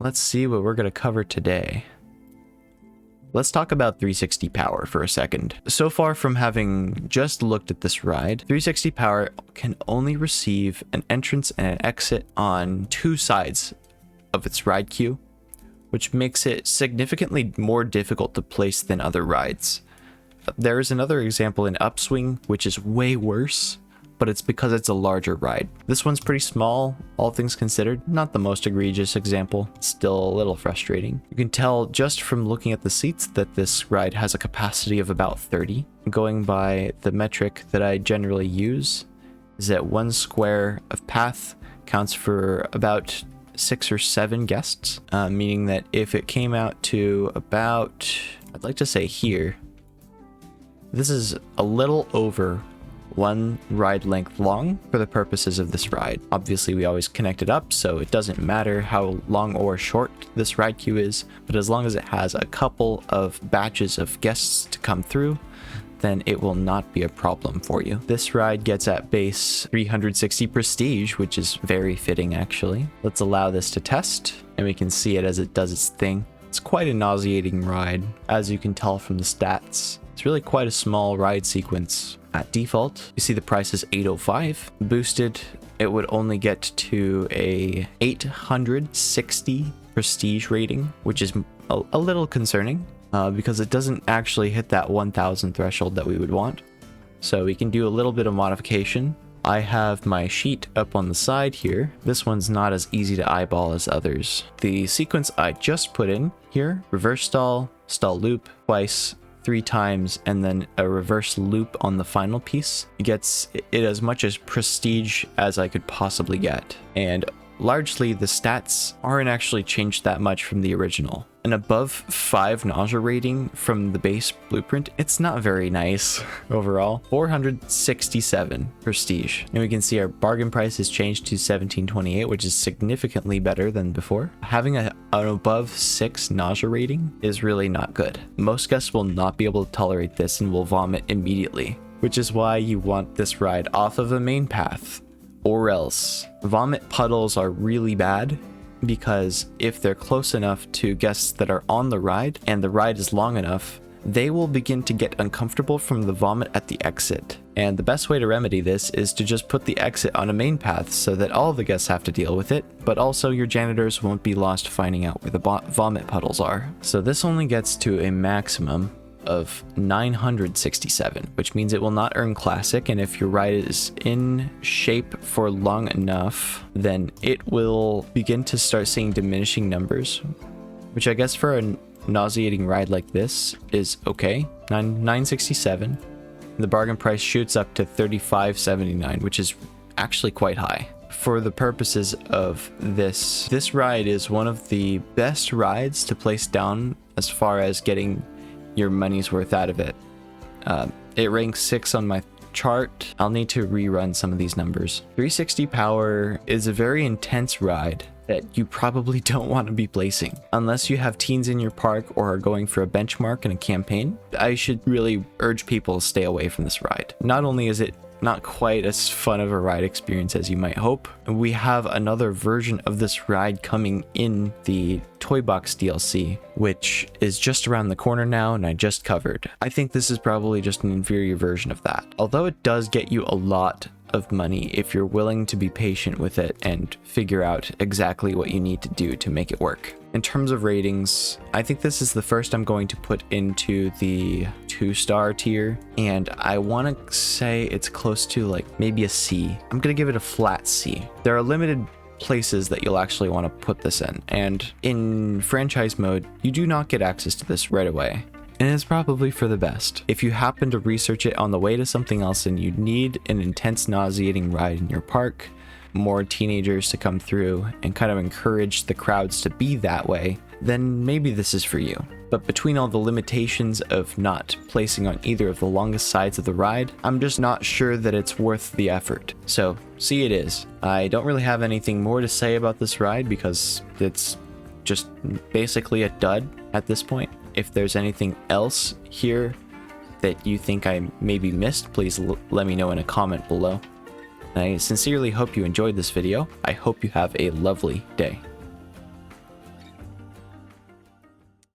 let's see what we're going to cover today. Let's talk about 360 Power for a second. So far from having just looked at this ride, 360 Power can only receive an entrance and an exit on 2 sides of its ride queue, which makes it significantly more difficult to place than other rides. There is another example in Upswing, which is way worse, but it's because it's a larger ride. This one's pretty small, all things considered. Not the most egregious example, still a little frustrating. You can tell just from looking at the seats that this ride has a capacity of about 30. Going by the metric that I generally use is that 1 square of path counts for about 6 or 7 guests, meaning that if it came out to about, I'd like to say here, this is a little over 1 ride length long for the purposes of this ride. Obviously, we always connect it up, so it doesn't matter how long or short this ride queue is, but as long as it has a couple of batches of guests to come through, then it will not be a problem for you. This ride gets at base 360 prestige, which is very fitting actually. Let's allow this to test, and we can see it as it does its thing. It's quite a nauseating ride, as you can tell from the stats. It's really quite a small ride sequence. At default, you see the price is $805. Boosted, it would only get to a 860 prestige rating, which is a little concerning because it doesn't actually hit that 1000 threshold that we would want. So we can do a little bit of modification. I have my sheet up on the side here. This one's not as easy to eyeball as others. The sequence I just put in here, reverse stall, stall loop twice, 3 times, and then a reverse loop on the final piece. It gets it as much as prestige as I could possibly get. And largely the stats aren't actually changed that much from the original. An above 5 nausea rating from the base blueprint, it's not very nice overall. 467 prestige. And we can see our bargain price has changed to 1728, which is significantly better than before. Having an above 6 nausea rating is really not good. Most guests will not be able to tolerate this and will vomit immediately, which is why you want this ride off of the main path. Or else, vomit puddles are really bad, because if they're close enough to guests that are on the ride and the ride is long enough, they will begin to get uncomfortable from the vomit at the exit. And the best way to remedy this is to just put the exit on a main path so that all the guests have to deal with it, but also your janitors won't be lost finding out where the vomit puddles are. So this only gets to a maximum of 967, which means it will not earn classic, and if your ride is in shape for long enough, then it will begin to start seeing diminishing numbers, which I guess for a nauseating ride like this is okay. 967. The bargain price shoots up to 3579, which is actually quite high. For the purposes of this ride is one of the best rides to place down as far as getting your money's worth out of it. It ranks 6 on my chart. I'll need to rerun some of these numbers. 360 Power is a very intense ride that you probably don't want to be placing unless you have teens in your park or are going for a benchmark in a campaign. I should really urge people to stay away from this ride. Not only is it not quite as fun of a ride experience as you might hope, we have another version of this ride coming in the Toy Box DLC, which is just around the corner now and I just covered. I think this is probably just an inferior version of that, although it does get you a lot of money if you're willing to be patient with it and figure out exactly what you need to do to make it work. In terms of ratings, I think this is the first I'm going to put into the 2-star tier, and I want to say it's close to like maybe a C. I'm going to give it a flat C. There are limited places that you'll actually want to put this in, and in franchise mode, you do not get access to this right away. And it's probably for the best. If you happen to research it on the way to something else and you need an intense, nauseating ride in your park, more teenagers to come through and kind of encourage the crowds to be that way, then maybe this is for you. But between all the limitations of not placing on either of the longest sides of the ride, I'm just not sure that it's worth the effort. So, C it is. I don't really have anything more to say about this ride because it's just basically a dud at this point. If there's anything else here that you think I maybe missed, please let me know in a comment below. I sincerely hope you enjoyed this video. I hope you have a lovely day.